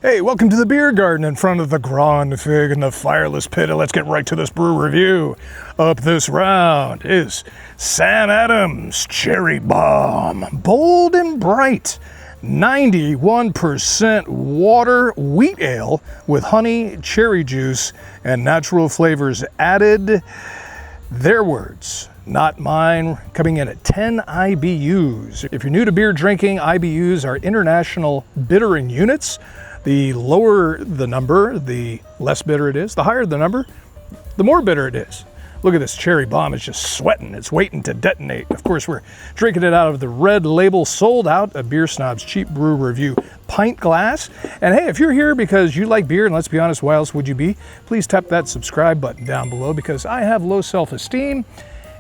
Hey, welcome to the beer garden in front of the Grand Fig and the Fireless Pit. And let's get right to this brew review. Up this round is Sam Adams Cherry Bomb. Bold and bright. 91% water wheat ale with honey, cherry juice, and natural flavors added. Their words, not mine, coming in at 10 IBUs. If you're new to beer drinking, IBUs are international bittering units. The lower the number, the less bitter it is. The higher the number, the more bitter it is. Look at this cherry bomb, it's just sweating. It's waiting to detonate. Of course, we're drinking it out of the red label, sold out, a Beer Snob's Cheap Brew Review pint glass. And hey, if you're here because you like beer, and let's be honest, why else would you be? Please tap that subscribe button down below because I have low self-esteem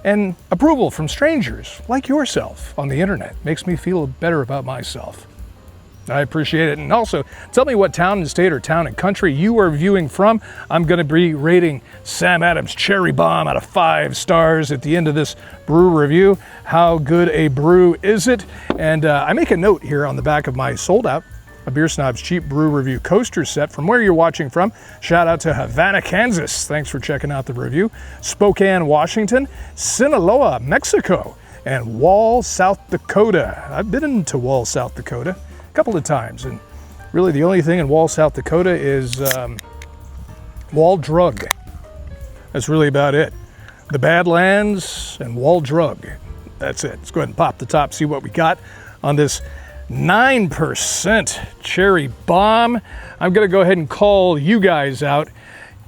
and approval from strangers like yourself on the internet. Makes me feel better about myself. I appreciate it. And also, tell me what town and state or town and country you are viewing from. I'm going to be rating Sam Adams Cherry Bomb out of 5 stars at the end of this brew review. How good a brew is it? And I make a note here on the back of my sold out, a Beer Snob's Cheap Brew Review coaster set from where you're watching from. Shout out to Havana, Kansas. Thanks for checking out the review. Spokane, Washington, Sinaloa, Mexico, and Wall, South Dakota. I've been into Wall, South Dakota a couple of times, and really the only thing in Wall, South Dakota is Wall Drug. That's really about it. The Badlands and Wall Drug. That's it. Let's go ahead and pop the top, see what we got on this 9% cherry bomb. I'm gonna go ahead and call you guys out.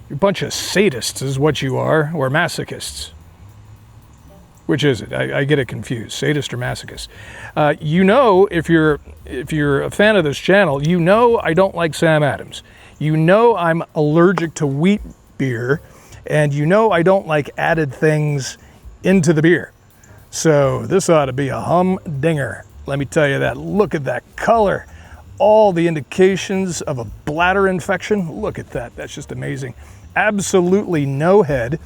You're a bunch of sadists is what you are, or masochists. Which is it? I get it confused. Sadist or masochist? You know, if you're a fan of this channel, you know I don't like Sam Adams. You know I'm allergic to wheat beer, and you know I don't like added things into the beer. So this ought to be a humdinger. Let me tell you that. Look at that color. All the indications of a bladder infection. Look at that. That's just amazing. Absolutely no head.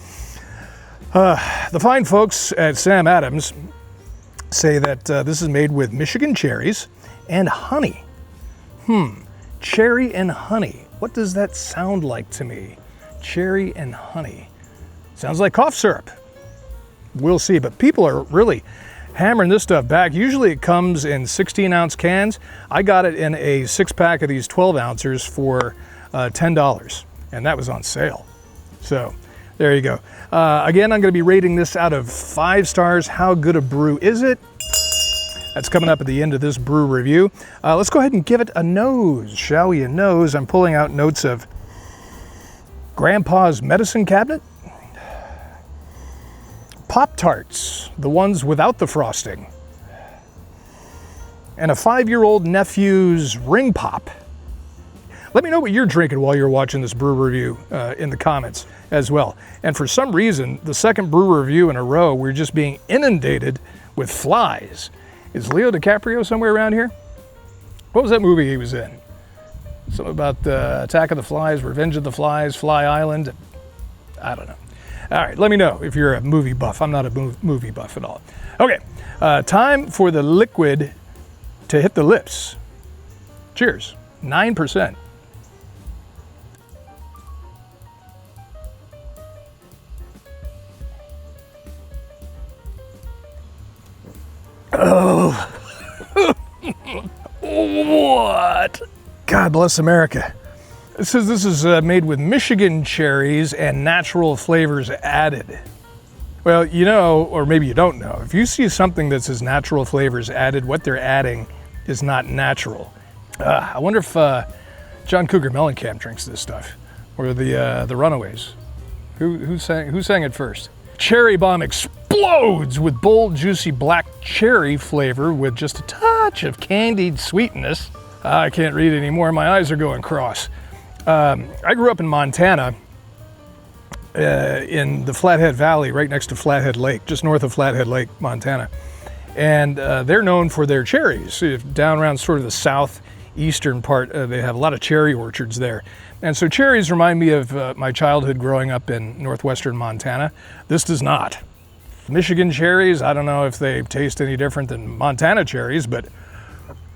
The fine folks at Sam Adams say that this is made with Michigan cherries and honey. Cherry and honey. What does that sound like to me? Cherry and honey. Sounds like cough syrup. We'll see, but people are really hammering this stuff back. Usually it comes in 16-ounce cans. I got it in a 6-pack of these 12-ounces for $10, and that was on sale. So there you go. Again, I'm going to be rating this out of 5 stars. How good a brew is it? That's coming up at the end of this brew review. Let's go ahead and give it a nose, shall we? A nose. I'm pulling out notes of Grandpa's medicine cabinet, Pop-Tarts, the ones without the frosting, and a 5-year-old nephew's ring pop. Let me know what you're drinking while you're watching this brew review in the comments as well. And for some reason, the second brew review in a row, we're just being inundated with flies. Is Leo DiCaprio somewhere around here? What was that movie he was in? Something about the Attack of the Flies, Revenge of the Flies, Fly Island. I don't know. All right, let me know if you're a movie buff. I'm not a movie buff at all. Okay, time for the liquid to hit the lips. Cheers. 9%. Oh, what? God bless America. It says this is made with Michigan cherries and natural flavors added. Well, you know, or maybe you don't know, if you see something that says natural flavors added, what they're adding is not natural. I wonder if John Cougar Mellencamp drinks this stuff, or the Runaways. Who sang it first? Cherry Bomb explodes with bold, juicy black cherry flavor with just a touch of candied sweetness. I can't read anymore. My eyes are going cross. I grew up in Montana, in the Flathead Valley, right next to Flathead Lake, just north of Flathead Lake, Montana. And they're known for their cherries. Down around sort of the southeastern part, they have a lot of cherry orchards there. And so cherries remind me of my childhood growing up in northwestern Montana. This does not. Michigan cherries, I don't know if they taste any different than Montana cherries, but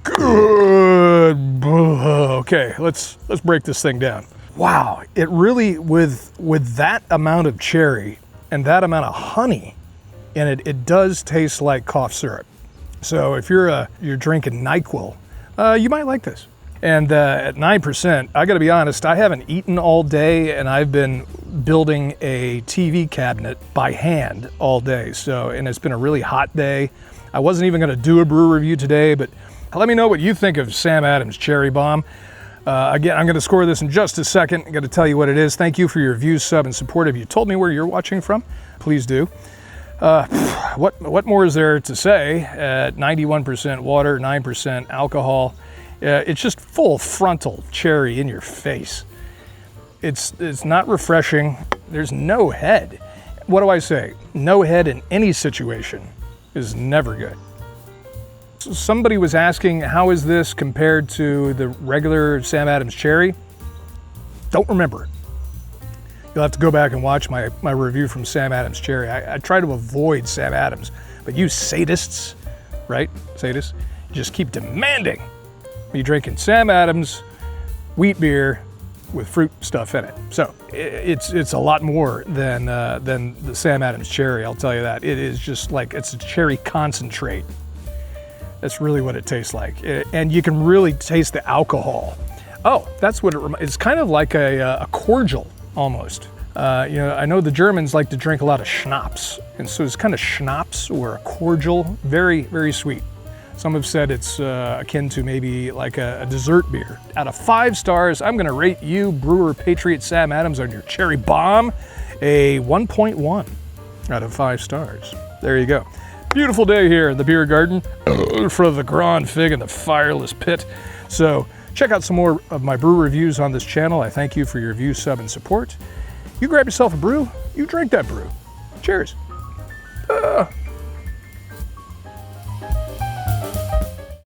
Good. Okay, let's break this thing down. Wow, it really, with that amount of cherry and that amount of honey in it, it does taste like cough syrup. So if you're drinking NyQuil, you might like this. And at 9%, I gotta be honest, I haven't eaten all day and I've been building a TV cabinet by hand all day. So, and it's been a really hot day. I wasn't even gonna do a brew review today, but let me know what you think of Sam Adams Cherry Bomb. Again, I'm gonna score this in just a second. I'm gonna tell you what it is. Thank you for your views, sub, and support. If you told me where you're watching from, please do. What more is there to say? At 91% water, 9% alcohol, it's just full frontal cherry in your face. It's not refreshing. There's no head. What do I say? No head in any situation is never good. So somebody was asking, how is this compared to the regular Sam Adams Cherry? Don't remember it. You'll have to go back and watch my review from Sam Adams Cherry. I try to avoid Sam Adams, but you sadists, right? Sadists, just keep demanding me drinking Sam Adams wheat beer with fruit stuff in it. So it's a lot more than the Sam Adams Cherry, I'll tell you that. It is just like, it's a cherry concentrate. That's really what it tastes like. And you can really taste the alcohol. Oh, that's what it's kind of like a cordial almost. I know the Germans like to drink a lot of schnapps. And so it's kind of schnapps or a cordial, very, very sweet. Some have said it's akin to maybe like a dessert beer. Out of 5 stars, I'm gonna rate you, Brewer Patriot Sam Adams, on your Cherry Bomb, a 1.1 out of 5 stars. There you go. Beautiful day here in the beer garden for the Grand Fig and the Fireless Pit. So check out some more of my brew reviews on this channel. I thank you for your view, sub, and support. You grab yourself a brew, you drink that brew. Cheers.